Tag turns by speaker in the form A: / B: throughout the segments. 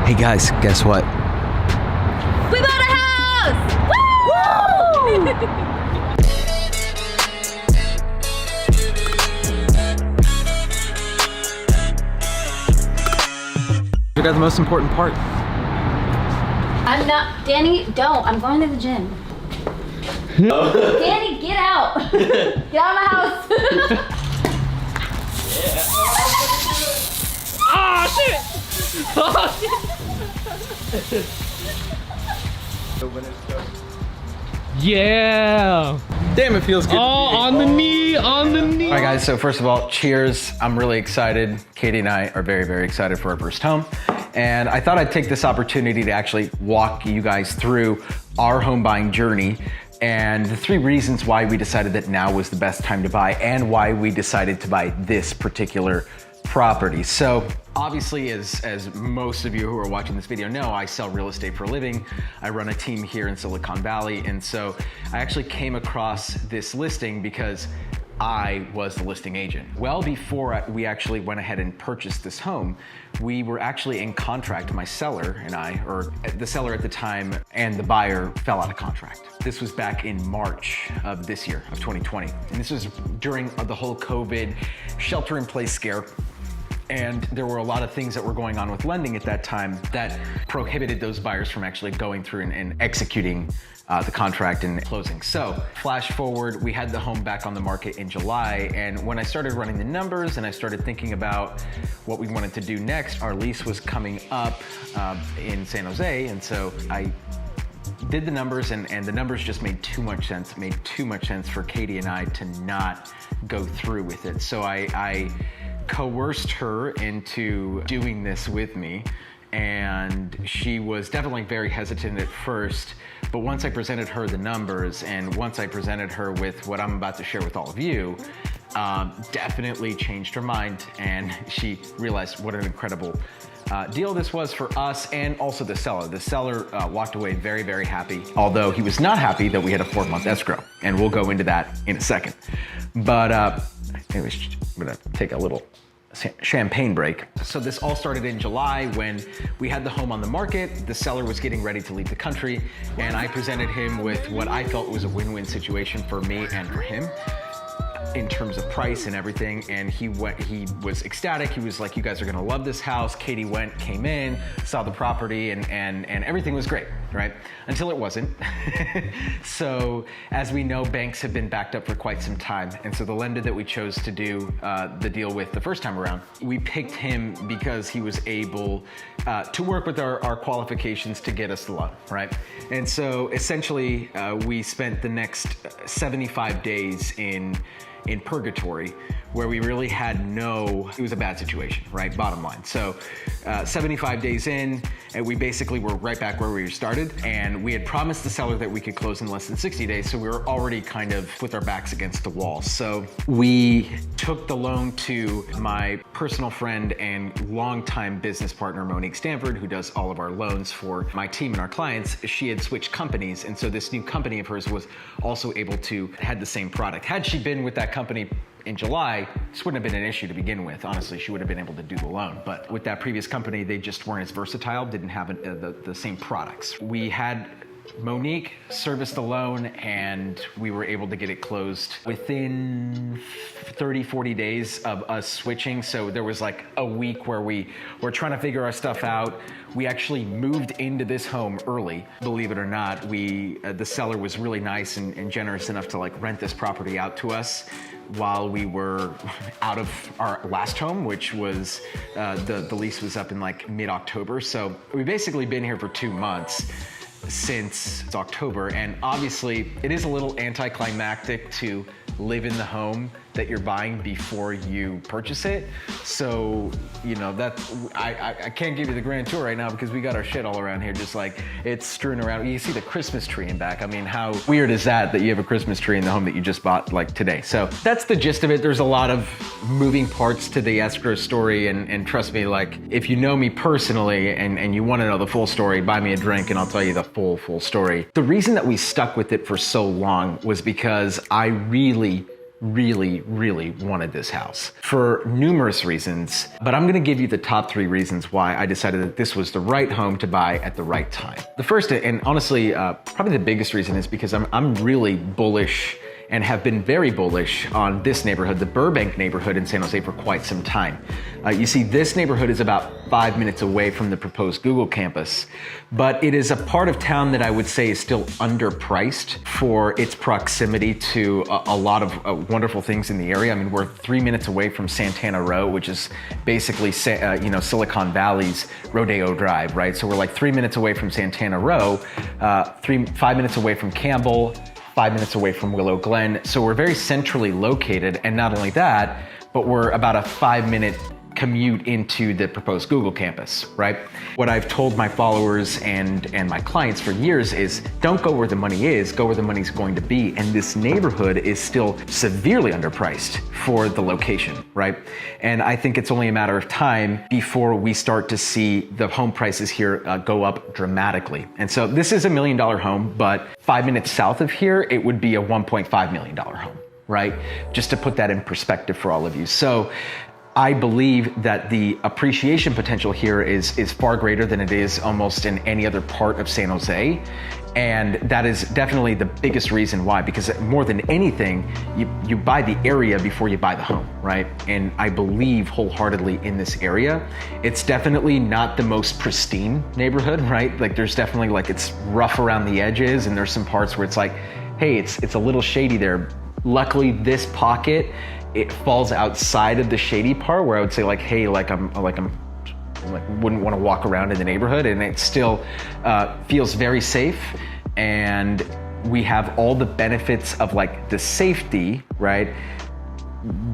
A: Hey guys, guess what?
B: We bought a house! Woo!
A: You got the most important part.
B: I'm not, Danny, don't. I'm going to the gym. Danny, get out. Get out of my house.
C: Oh shit! Yeah!
A: Damn, it feels good.
C: Oh, on the knee, on the knee.
A: All right, guys, so first of all, cheers. I'm really excited. Katie and I are very, very excited for our first home. And I thought I'd take this opportunity to actually walk you guys through our home buying journey and the 3 reasons why we decided that now was the best time to buy and why we decided to buy this particular property. So obviously, as most of you who are watching this video know, I sell real estate for a living. I run a team here in Silicon Valley. And so I actually came across this listing because I was the listing agent. Well, before we actually went ahead and purchased this home, we were actually in contract, my seller and I, or the seller at the time and the buyer fell out of contract. This was back in March of this year, of 2020. And this was during the whole COVID shelter-in-place scare. And there were a lot of things that were going on with lending at that time that prohibited those buyers from actually going through and executing the contract and closing. So flash forward, we had the home back on the market in July. And when I started running the numbers and I started thinking about what we wanted to do next, our lease was coming up in San Jose. And so I did the numbers and the numbers just made too much sense. It made too much sense for Katie and I to not go through with it. So I coerced her into doing this with me, and she was definitely very hesitant at first, but once I presented her the numbers and once I presented her with what I'm about to share with all of you, definitely changed her mind, and she realized what an incredible deal this was for us and also the seller. The seller walked away very, very happy, although he was not happy that we had a 4-month escrow, and we'll go into that in a second. But anyways, I'm gonna take a little champagne break. So this all started in July when we had the home on the market. The seller was getting ready to leave the country, and I presented him with what I felt was a win-win situation for me and for him in terms of price and everything. And he was ecstatic. He was like, you guys are gonna love this house. Katie came in, saw the property, and everything was great, right? Until it wasn't. So as we know, banks have been backed up for quite some time. And so the lender that we chose to do the deal with the first time around, we picked him because he was able to work with our qualifications to get us the loan, right? And so essentially, we spent the next 75 days in purgatory, where we really had it was a bad situation, right? Bottom line. So 75 days in, and we basically were right back where we started. And we had promised the seller that we could close in less than 60 days. So we were already kind of with our backs against the wall. So we took the loan to my personal friend and longtime business partner, Monique Stanford, who does all of our loans for my team and our clients. She had switched companies. And so this new company of hers was also able to had the same product. Had she been with that company in July, this wouldn't have been an issue to begin with. Honestly, she would have been able to do the loan. But with that previous company, they just weren't as versatile, didn't have the same products. We had Monique service the loan, and we were able to get it closed within 30, 40 days of us switching. So there was like a week where we were trying to figure our stuff out. We actually moved into this home early, believe it or not. The seller was really nice and generous enough to like rent this property out to us while we were out of our last home, which was, the lease was up in like mid-October. So we've basically been here for 2 months since October. And obviously it is a little anticlimactic to live in the home that you're buying before you purchase it. So, you know, I can't give you the grand tour right now because we got our shit all around here, just like it's strewn around. You see the Christmas tree in back. I mean, how weird is that you have a Christmas tree in the home that you just bought like today? So that's the gist of it. There's a lot of moving parts to the escrow story, and trust me, like if you know me personally and you want to know the full story, buy me a drink and I'll tell you the full story. The reason that we stuck with it for so long was because I really really, really wanted this house for numerous reasons, but I'm gonna give you the top 3 reasons why I decided that this was the right home to buy at the right time. The first, and honestly, probably the biggest reason is because I'm really bullish and have been very bullish on this neighborhood, the Burbank neighborhood in San Jose, for quite some time. You see, this neighborhood is about 5 minutes away from the proposed Google campus, but it is a part of town that I would say is still underpriced for its proximity to a lot of wonderful things in the area. I mean, we're 3 minutes away from Santana Row, which is basically Silicon Valley's Rodeo Drive, right? So we're like 3 minutes away from Santana Row, 5 minutes away from Campbell, 5 minutes away from Willow Glen. So we're very centrally located. And not only that, but we're about a 5-minute commute into the proposed Google campus, right? What I've told my followers and my clients for years is don't go where the money is, go where the money's going to be. And this neighborhood is still severely underpriced for the location, right? And I think it's only a matter of time before we start to see the home prices here go up dramatically. And so this is $1 million home, but 5 minutes south of here, it would be a $1.5 million home, right? Just to put that in perspective for all of you. So I believe that the appreciation potential here is far greater than it is almost in any other part of San Jose. And that is definitely the biggest reason why, because more than anything, you buy the area before you buy the home, right? And I believe wholeheartedly in this area. It's definitely not the most pristine neighborhood, right? Like there's definitely like, it's rough around the edges and there's some parts where it's like, hey, it's a little shady there. Luckily, this pocket, it falls outside of the shady part where I would say like, hey, I'm wouldn't want to walk around in the neighborhood, and it still feels very safe. And we have all the benefits of like the safety, right?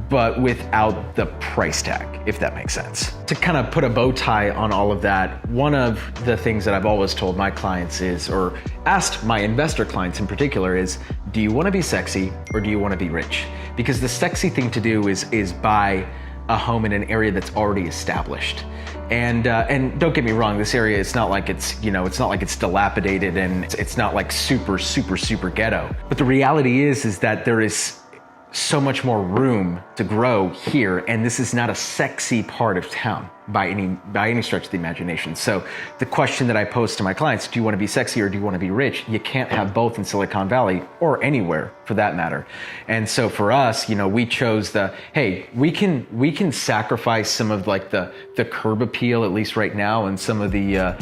A: But without the price tag, if that makes sense. To kind of put a bow tie on all of that, one of the things that I've always told my clients is, or asked my investor clients in particular is, do you want to be sexy or do you want to be rich? Because the sexy thing to do is buy a home in an area that's already established. And don't get me wrong, this area, it's not like it's not like it's dilapidated and it's not like super ghetto. But the reality is that there is so much more room to grow here, and this is not a sexy part of town by any stretch of the imagination. So the question that I pose to my clients, do you want to be sexy or do you want to be rich? You can't have both in Silicon Valley or anywhere for that matter. And so for us, we chose hey, we can sacrifice some of like the curb appeal, at least right now, and some of the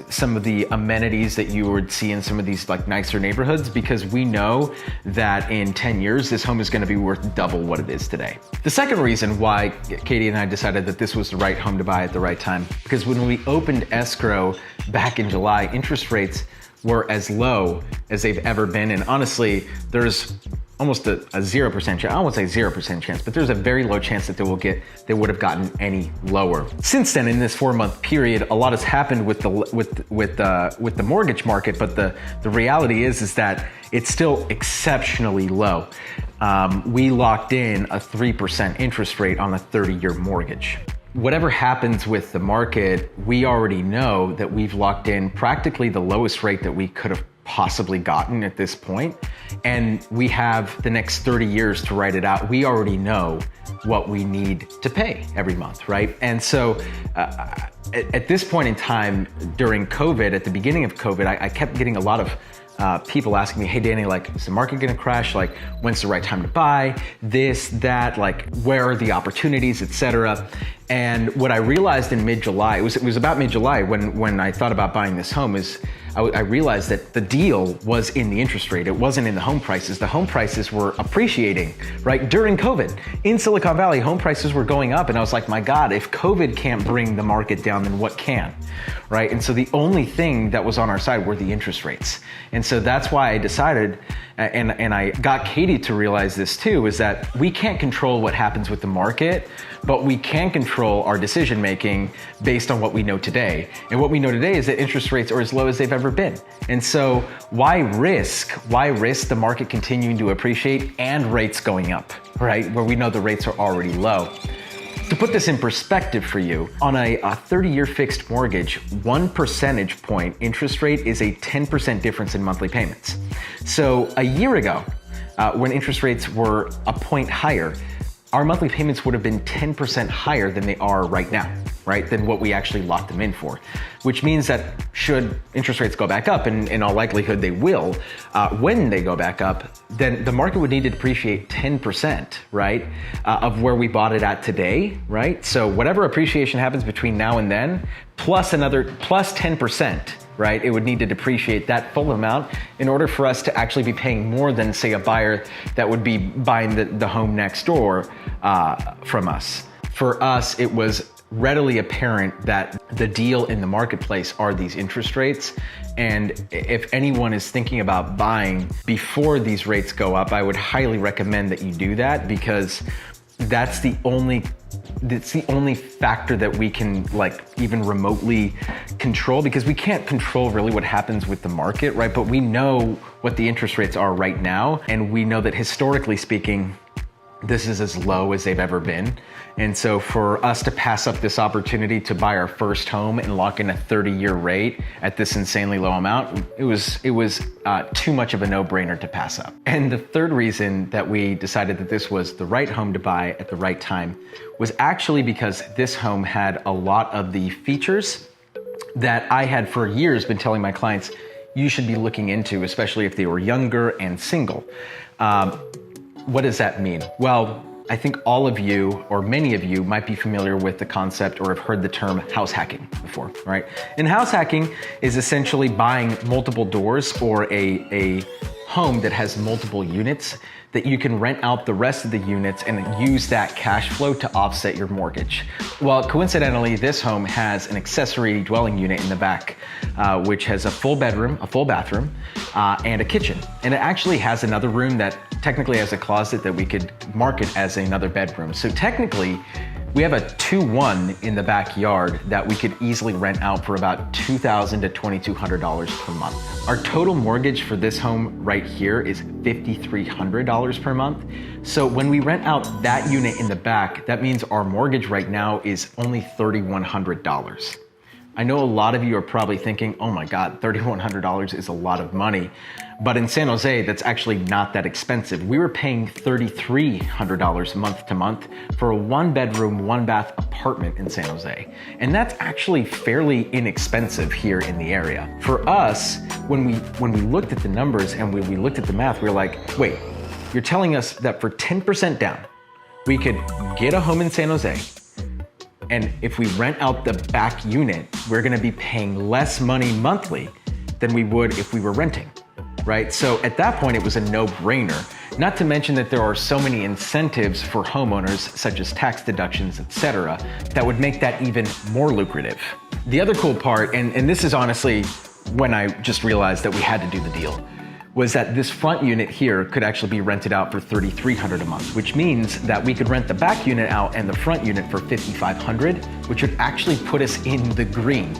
A: some of the amenities that you would see in some of these like nicer neighborhoods, because we know that in 10 years this home is going to be worth double what it is today. The second reason why Katie and I decided that this was the right home to buy at the right time, because when we opened escrow back in July, interest rates were as low as they've ever been. And honestly, there's almost a 0% chance, I won't say 0% chance, but there's a very low chance that they would have gotten any lower. Since then, in this 4-month period, a lot has happened with the mortgage market, but the reality is that it's still exceptionally low. We locked in a 3% interest rate on a 30-year mortgage. Whatever happens with the market, we already know that we've locked in practically the lowest rate that we could have possibly gotten at this point. And we have the next 30 years to write it out. We already know what we need to pay every month, right? And so at this point in time during COVID, at the beginning of COVID, I kept getting a lot of people asking me, hey Danny, like, is the market gonna crash? Like, when's the right time to buy? This, that, like, where are the opportunities, etc. And what I realized in mid-July, it was about mid-July when I thought about buying this home, is I realized that the deal was in the interest rate. It wasn't in the home prices. The home prices were appreciating, right? During COVID, in Silicon Valley, home prices were going up. And I was like, my God, if COVID can't bring the market down, then what can, right? And so the only thing that was on our side were the interest rates. And so that's why I decided, and I got Katie to realize this too, is that we can't control what happens with the market, but we can control our decision making based on what we know today. And what we know today is that interest rates are as low as they've ever been. And so why risk the market continuing to appreciate and rates going up, right? Where we know the rates are already low. To put this in perspective for you, on a 30-year fixed mortgage, 1 percentage point interest rate is a 10% difference in monthly payments. So a year ago, when interest rates were a point higher, our monthly payments would have been 10% higher than they are right now, right? Than what we actually locked them in for. Which means that should interest rates go back up, and in all likelihood they will, when they go back up, then the market would need to depreciate 10%, right? Of where we bought it at today, right? So whatever appreciation happens between now and then, plus 10%, right? It would need to depreciate that full amount in order for us to actually be paying more than, say, a buyer that would be buying the home next door from us. For us, it was readily apparent that the deal in the marketplace are these interest rates. And if anyone is thinking about buying before these rates go up, I would highly recommend that you do that, because that's the only factor that we can like even remotely control, because we can't control really what happens with the market, right? But we know what the interest rates are right now, and we know that historically speaking, this is as low as they've ever been. And so for us to pass up this opportunity to buy our first home and lock in a 30-year rate at this insanely low amount, it was too much of a no-brainer to pass up. And the third reason that we decided that this was the right home to buy at the right time was actually because this home had a lot of the features that I had for years been telling my clients you should be looking into, especially if they were younger and single. What does that mean? Well, I think all of you, or many of you, might be familiar with the concept or have heard the term house hacking before, right? And house hacking is essentially buying multiple doors or a home that has multiple units that you can rent out the rest of the units and use that cash flow to offset your mortgage. Well, coincidentally, this home has an accessory dwelling unit in the back, which has a full bedroom, a full bathroom, and a kitchen. And it actually has another room that technically has a closet that we could market as another bedroom. So technically, we have a 2-1 in the backyard that we could easily rent out for about $2,000 to $2,200 per month. Our total mortgage for this home right here is $5,300 per month. So when we rent out that unit in the back, that means our mortgage right now is only $3,100. I know a lot of you are probably thinking, oh my God, $3,100 is a lot of money. But in San Jose, that's actually not that expensive. We were paying $3,300 month to month for a 1-bedroom, 1-bath apartment in San Jose. And that's actually fairly inexpensive here in the area. For us, when we looked at the numbers and when we looked at the math, we were like, wait, you're telling us that for 10% down, we could get a home in San Jose, and if we rent out the back unit, we're gonna be paying less money monthly than we would if we were renting, right? So at that point, it was a no-brainer. Not to mention that there are so many incentives for homeowners, such as tax deductions, etc., that would make that even more lucrative. The other cool part, and this is honestly when I just realized that we had to do the deal, was that this front unit here could actually be rented out for $3,300 a month, which means that we could rent the back unit out and the front unit for $5,500, which would actually put us in the green.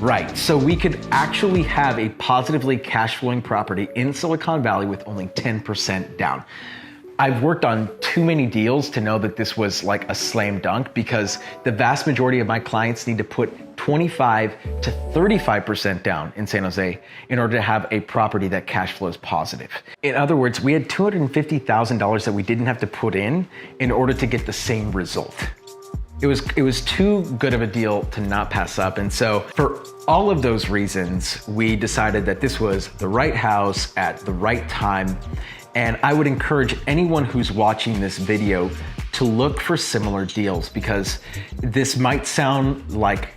A: Right, so we could actually have a positively cash flowing property in Silicon Valley with only 10% down. I've worked on too many deals to know that this was like a slam dunk, because the vast majority of my clients need to put 25 to 35% down in San Jose in order to have a property that cash flows positive. In other words, we had $250,000 that we didn't have to put in order to get the same result. It was too good of a deal to not pass up. And so for all of those reasons, we decided that this was the right house at the right time. And I would encourage anyone who's watching this video to look for similar deals, because this might sound like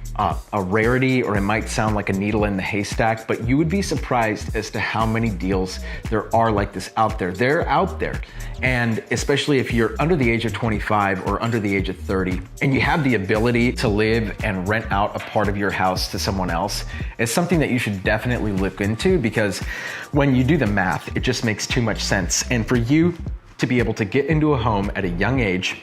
A: a rarity, or it might sound like a needle in the haystack, but you would be surprised as to how many deals there are like this out there. They're out there. And especially if you're under the age of 25 or under the age of 30, and you have the ability to live and rent out a part of your house to someone else, it's something that you should definitely look into, because when you do the math, it just makes too much sense. And for you to be able to get into a home at a young age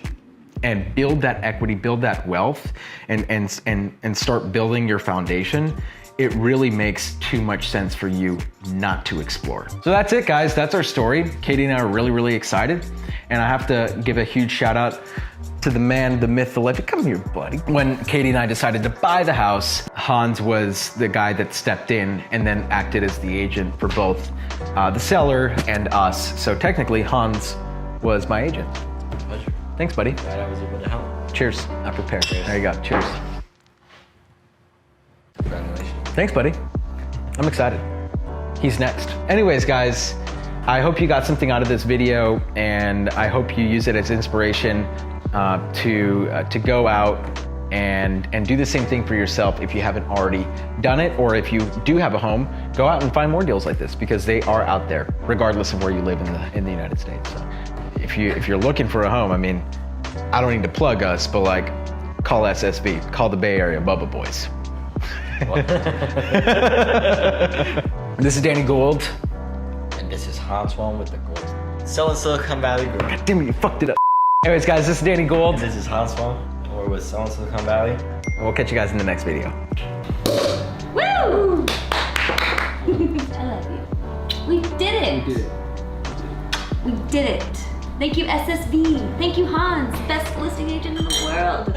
A: and build that equity, build that wealth, and start building your foundation, it really makes too much sense for you not to explore. So that's it, guys. That's our story. Katie and I are really, really excited. And I have to give a huge shout out To the man, the myth, the legend. Come here, buddy. When Katie and I decided to buy the house, Hans was the guy that stepped in and then acted as the agent for both the seller and us. So technically, Hans was my agent.
D: Pleasure.
A: Thanks, buddy.
D: Glad I was able to help.
A: Cheers. I prepared. There you go. Cheers.
D: Congratulations.
A: Thanks, buddy. I'm excited. He's next. Anyways, guys, I hope you got something out of this video, and I hope you use it as inspiration to go out and do the same thing for yourself if you haven't already done it, or if you do have a home, go out and find more deals like this, because they are out there regardless of where you live in the United States. So if you're looking for a home, I mean, I don't need to plug us, but like, call SSV, call the Bay Area Bubba Boys. This is Danny Gould.
D: And this is Hans Wong with the Gould. Selling Silicon Valley Group.
A: God damn it, you fucked it up. Anyways, guys, this is Danny Gould.
D: And this is Hans Wong, and we're with Selling Silicon Valley.
A: And we'll catch you guys in the next video.
B: Woo! I love you. We did it. We did it. Thank you, SSV. Thank you, Hans, best listing agent in the world.